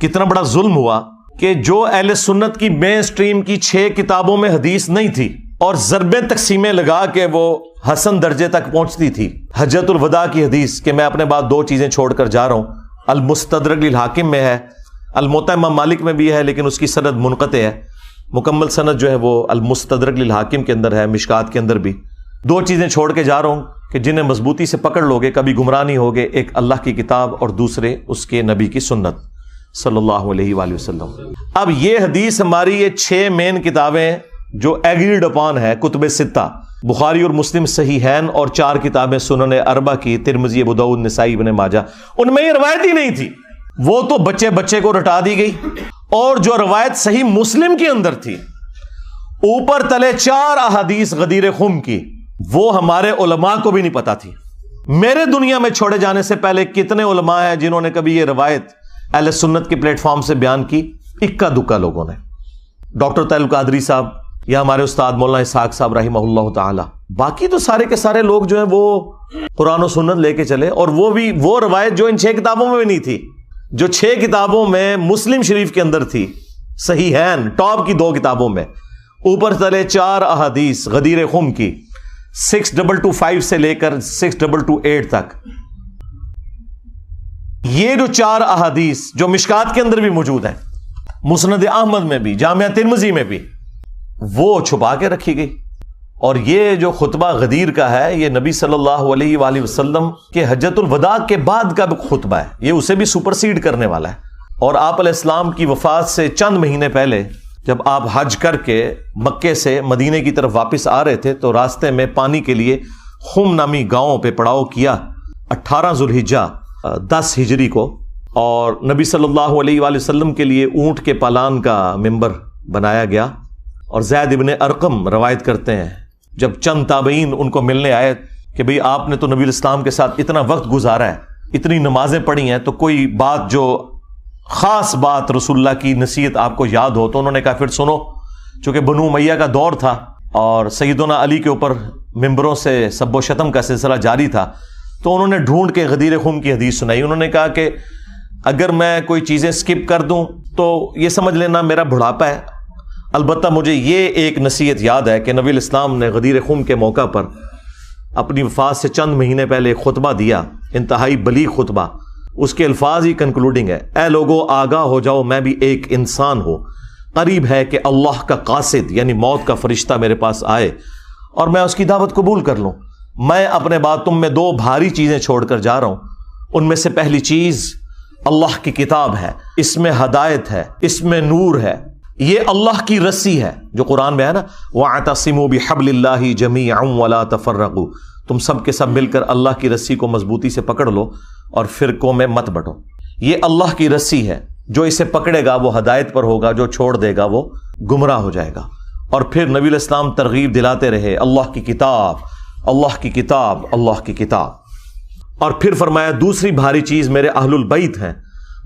کتنا بڑا ظلم ہوا کہ جو اہل سنت کی مین سٹریم کی 6 کتابوں میں حدیث نہیں تھی اور ضربیں تقسیمیں لگا کے وہ حسن درجے تک پہنچتی تھی. حجۃ الوداع کی حدیث کہ میں اپنے بعد 2 چیزیں چھوڑ کر جا رہا ہوں، المستدرک للحاکم میں ہے، الموطا امام مالک میں بھی ہے لیکن اس کی سند منقطع ہے، مکمل سند جو ہے وہ المستدرک للحاکم کے اندر ہے، مشکات کے اندر بھی. 2 چیزیں چھوڑ کے جا رہا ہوں کہ جنہیں مضبوطی سے پکڑ لوگے کبھی گمراہ نہیں ہوگے، ایک اللہ کی کتاب اور دوسرے اس کے نبی کی سنت صلی اللہ علیہ وآلہ وسلم. اب یہ حدیث ہماری یہ 6 مین کتابیں جو ایگریڈ اپان ہے، کتب 6 بخاری اور مسلم صحیحین اور 4 کتابیں سنن اربع کی، ترمذی، ابو داؤد، نسائی، ابن ماجہ، ان میں یہ روایت ہی نہیں تھی. وہ تو بچے کو رٹا دی گئی. اور جو روایت صحیح مسلم کے اندر تھی، اوپر تلے 4 احادیث غدیر خم کی، وہ ہمارے علماء کو بھی نہیں پتا تھی. میرے دنیا میں چھوڑے جانے سے پہلے کتنے علماء ہیں جنہوں نے کبھی یہ روایت اہل سنت کے پلیٹ فارم سے بیان کی؟ اکا دکا لوگوں نے. ڈاکٹر طاہر القادری صاحب یا ہمارے استاد مولانا اسحاق صاحب رحمہ اللہ تعالی. باقی تو سارے کے سارے لوگ جو ہیں وہ قرآن و سنت لے کے چلے، اور وہ بھی وہ روایت جو ان 6 کتابوں میں بھی نہیں تھی، جو 6 کتابوں میں مسلم شریف کے اندر تھی، صحیحین ٹاپ کی 2 کتابوں میں، اوپر تلے 4 احادیث غدیر خم کی، 6225 سے لے کر 6228 تک. یہ جو 4 احادیث جو مشکات کے اندر بھی موجود ہیں، مسند احمد میں بھی، جامعہ ترمذی میں بھی، وہ چھپا کے رکھی گئی. اور یہ جو خطبہ غدیر کا ہے، یہ نبی صلی اللہ علیہ وآلہ وسلم کے حجۃ الوداع کے بعد کا خطبہ ہے. یہ اسے بھی سپرسیڈ کرنے والا ہے. اور آپ علیہ السلام کی وفات سے چند مہینے پہلے جب آپ حج کر کے مکے سے مدینے کی طرف واپس آ رہے تھے تو راستے میں پانی کے لیے خم نامی گاؤں پہ پڑاؤ کیا 18 ذوالحجہ 10 ہجری کو. اور نبی صلی اللہ علیہ وآلہ وسلم کے لیے اونٹ کے پالان کا ممبر بنایا گیا. اور زید ابن ارقم روایت کرتے ہیں جب چند تابعین ان کو ملنے آئے کہ بھئی آپ نے تو نبی الاسلام کے ساتھ اتنا وقت گزارا ہے، اتنی نمازیں پڑھی ہیں، تو کوئی بات جو خاص بات رسول اللہ کی نصیحت آپ کو یاد ہو. تو انہوں نے کہا پھر سنو. چونکہ بنو امیہ کا دور تھا اور سیدنا علی کے اوپر ممبروں سے سب و شتم کا سلسلہ جاری تھا، تو انہوں نے ڈھونڈ کے غدیر خم کی حدیث سنائی. انہوں نے کہا کہ اگر میں کوئی چیزیں سکپ کر دوں تو یہ سمجھ لینا میرا بڑھاپا ہے. البتہ مجھے یہ ایک نصیحت یاد ہے کہ نبی الاسلام نے غدیر خم کے موقع پر اپنی وفات سے چند مہینے پہلے ایک خطبہ دیا، انتہائی بلیغ خطبہ. اس کے الفاظ ہی کنکلوڈنگ ہے: اے لوگو آگاہ ہو جاؤ، میں بھی ایک انسان ہوں، قریب ہے کہ اللہ کا قاصد یعنی موت کا فرشتہ میرے پاس آئے اور میں اس کی دعوت قبول کر لوں. میں اپنے بعد تم میں 2 بھاری چیزیں چھوڑ کر جا رہا ہوں. ان میں سے پہلی چیز اللہ کی کتاب ہے، اس میں ہدایت ہے، اس میں نور ہے. یہ اللہ کی رسی ہے جو قرآن میں ہے نا، وَاعْتَصِمُوا بِحَبْلِ اللَّهِ جَمِيعًا وَلَا تَفَرَّقُوا. تم سب کے سب مل کر اللہ کی رسی کو مضبوطی سے پکڑ لو اور فرقوں میں مت بٹو. یہ اللہ کی رسی ہے، جو اسے پکڑے گا وہ ہدایت پر ہوگا، جو چھوڑ دے گا وہ گمراہ ہو جائے گا. اور پھر نبی علیہ السلام ترغیب دلاتے رہے: اللہ کی کتاب، اللہ کی کتاب، اللہ کی کتاب. اور پھر فرمایا دوسری بھاری چیز میرے اہل البیت ہیں.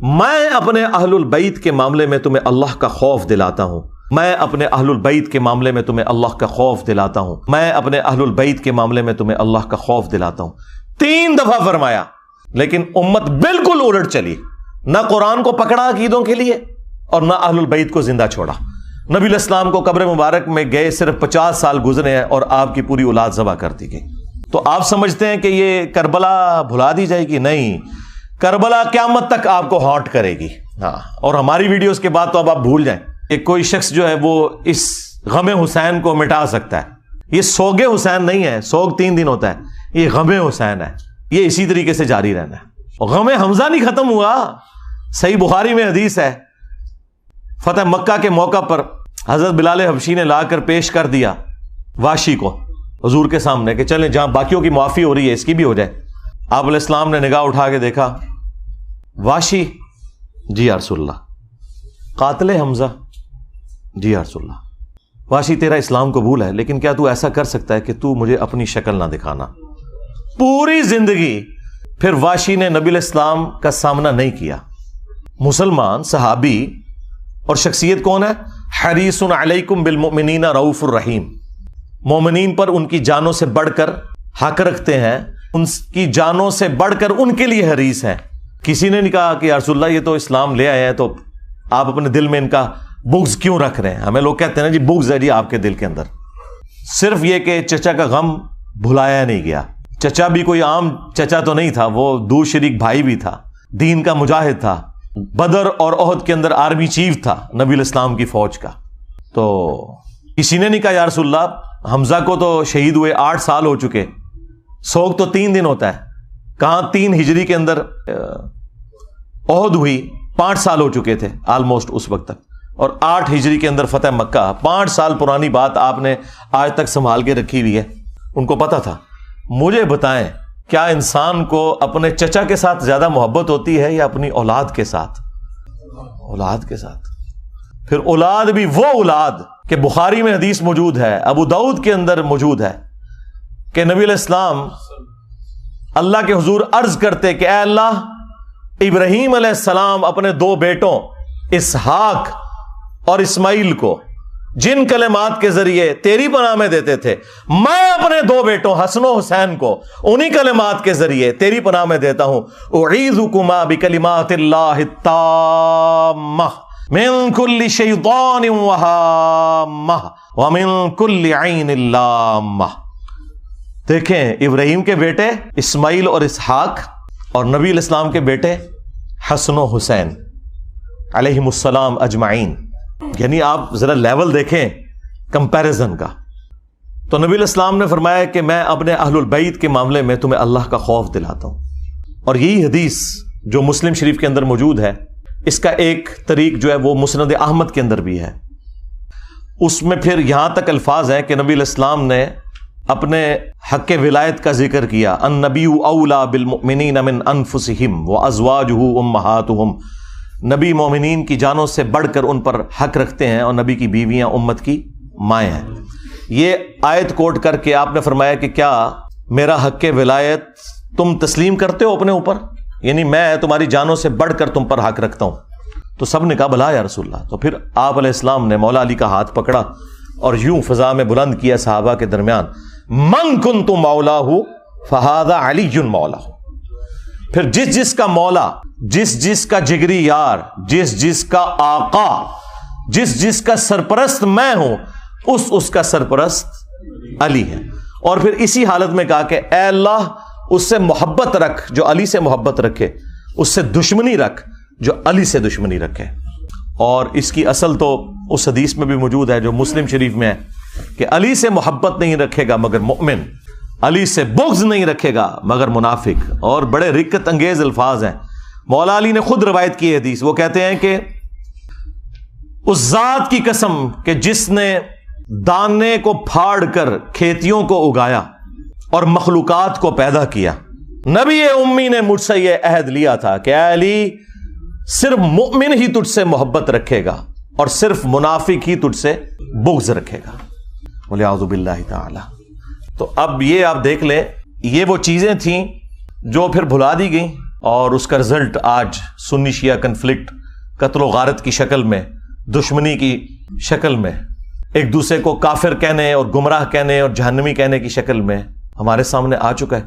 میں اپنے اہل البیت کے معاملے میں تمہیں اللہ کا خوف دلاتا ہوں. میں اپنے اہل البیت کے معاملے میں تمہیں اللہ کا خوف دلاتا ہوں. میں اپنے اہل البیت کے معاملے میں تمہیں اللہ کا خوف دلاتا ہوں. 3 دفعہ فرمایا. لیکن امت بالکل الٹ چلی، نہ قرآن کو پکڑا عقیدوں کے لیے اور نہ اہل البیت کو زندہ چھوڑا. نبی علیہ السلام کو قبر مبارک میں گئے صرف 50 سال گزرے ہیں اور آپ کی پوری اولاد ذبح کر دی گئی. تو آپ سمجھتے ہیں کہ یہ کربلا بھلا دی جائے گی؟ نہیں، کربلا قیامت تک آپ کو ہانٹ کرے گی. ہاں، اور ہماری ویڈیوز کے بعد تو اب آپ بھول جائیں کہ کوئی شخص جو ہے وہ اس غم حسین کو مٹا سکتا ہے. یہ سوگ حسین نہیں ہے، سوگ 3 دن ہوتا ہے، یہ غم حسین ہے. یہ اسی طریقے سے جاری رہنا ہے. غم حمزہ نہیں ختم ہوا. صحیح بخاری میں حدیث ہے، فتح مکہ کے موقع پر حضرت بلال حبشی نے لا کر پیش کر دیا واشی کو حضور کے سامنے کہ چلیں جہاں باقیوں کی معافی ہو رہی ہے اس کی بھی ہو جائے. آپ علیہ السلام نے نگاہ اٹھا کے دیکھا، واشی جی یا رسول اللہ. قاتل حمزہ جی یا رسول اللہ. واشی تیرا اسلام قبول ہے لیکن کیا تو ایسا کر سکتا ہے کہ تو مجھے اپنی شکل نہ دکھانا. پوری زندگی پھر واشی نے نبی علیہ السلام کا سامنا نہیں کیا. مسلمان صحابی اور شخصیت کون ہے؟ حریص علیکم بالمؤمنین رؤوف الرحیم. مومنین پر ان کی جانوں سے بڑھ کر حق رکھتے ہیں، ان کی جانوں سے بڑھ کر ان کے لیے حریص ہیں. کسی نے نہیں کہا کہ یا رسول اللہ یہ تو اسلام لے آئے ہیں تو آپ اپنے دل میں ان کا بغض کیوں رکھ رہے ہیں؟ ہمیں لوگ کہتے ہیں نا جی بغض ہے جی آپ کے دل کے اندر. صرف یہ کہ چچا کا غم بھلایا نہیں گیا. چچا بھی کوئی عام چچا تو نہیں تھا، وہ دور شریک بھائی بھی تھا، دین کا مجاہد تھا، بدر اور احد کے اندر آرمی چیف تھا نبی الاسلام کی فوج کا. تو کسی نے نہیں کہا یا رسول اللہ حمزہ کو تو شہید ہوئے 8 سال ہو چکے، سوگ تو 3 دن ہوتا ہے. کہاں 3 ہجری کے اندر احد ہوئی، 5 سال ہو چکے تھے آلموسٹ اس وقت تک، اور 8 ہجری کے اندر فتح مکہ. 5 سال پرانی بات آپ نے آج تک سنبھال کے رکھی ہوئی ہے. ان کو پتا تھا. مجھے بتائیں کیا انسان کو اپنے چچا کے ساتھ زیادہ محبت ہوتی ہے یا اپنی اولاد کے ساتھ؟ اولاد کے ساتھ. پھر اولاد بھی وہ اولاد کہ بخاری میں حدیث موجود ہے، ابو داؤد کے اندر موجود ہے کہ نبی علیہ السلام اللہ کے حضور عرض کرتے کہ اے اللہ، ابراہیم علیہ السلام اپنے 2 بیٹوں اسحاق اور اسماعیل کو جن کلمات کے ذریعے تیری پناہ میں دیتے تھے، میں اپنے 2 بیٹوں حسن و حسین کو انہی کلمات کے ذریعے تیری پناہ میں دیتا ہوں. اعیذکما بکلمات اللہ التامہ من کل شیطان وہامہ ومن کل عین لامہ. دیکھیں ابراہیم کے بیٹے اسماعیل اور اسحاق اور نبی علیہ السلام کے بیٹے حسن و حسین علیہم السلام اجمعین. یعنی آپ ذرا لیول دیکھیں کمپیریزن کا. تو نبی علیہ السلام نے فرمایا کہ میں اپنے اہل البیت کے معاملے میں تمہیں اللہ کا خوف دلاتا ہوں. اور یہی حدیث جو مسلم شریف کے اندر موجود ہے، اس کا ایک طریق جو ہے وہ مسند احمد کے اندر بھی ہے. اس میں پھر یہاں تک الفاظ ہیں کہ نبی علیہ السلام نے اپنے حق ولایت کا ذکر کیا. النبی اولا بالمؤمنین من انفسہم وازواجہ امہاتہم. نبی مومنین کی جانوں سے بڑھ کر ان پر حق رکھتے ہیں، اور نبی کی بیویاں امت کی مائیں ہیں. یہ آیت کوٹ کر کے آپ نے فرمایا کہ کیا میرا حق ولایت تم تسلیم کرتے ہو اپنے اوپر؟ یعنی میں تمہاری جانوں سے بڑھ کر تم پر حق رکھتا ہوں. تو سب نے کہا بلا یا رسول اللہ. تو پھر آپ علیہ السلام نے مولا علی کا ہاتھ پکڑا اور یوں فضا میں بلند کیا صحابہ کے درمیان، من کنت مولاہ فہذا علی مولاہ. پھر جس جس کا مولا، جس جس کا جگری یار، جس جس کا آقا، جس جس کا سرپرست میں ہوں، اس کا سرپرست علی ہے. اور پھر اسی حالت میں کہا کہ اے اللہ اس سے محبت رکھ جو علی سے محبت رکھے، اس سے دشمنی رکھ جو علی سے دشمنی رکھے. اور اس کی اصل تو اس حدیث میں بھی موجود ہے جو مسلم شریف میں ہے کہ علی سے محبت نہیں رکھے گا مگر مومن، علی سے بغض نہیں رکھے گا مگر منافق. اور بڑے رقت انگیز الفاظ ہیں. مولا علی نے خود روایت کی حدیث. وہ کہتے ہیں کہ اس ذات کی قسم کہ جس نے دانے کو پھاڑ کر کھیتیوں کو اگایا اور مخلوقات کو پیدا کیا، نبی امی نے مجھ سے یہ عہد لیا تھا کہ اے علی صرف مومن ہی تجھ سے محبت رکھے گا اور صرف منافق ہی تجھ سے بغض رکھے گا. وَلِعَوْذُ بِاللَّهِ تَعَالَى. تو اب یہ آپ دیکھ لیں، یہ وہ چیزیں تھیں جو پھر بھلا دی گئیں، اور اس کا رزلٹ آج سنی شیعہ کنفلکٹ، قتل و غارت کی شکل میں، دشمنی کی شکل میں، ایک دوسرے کو کافر کہنے اور گمراہ کہنے اور جہنمی کہنے کی شکل میں ہمارے سامنے آ چکا ہے.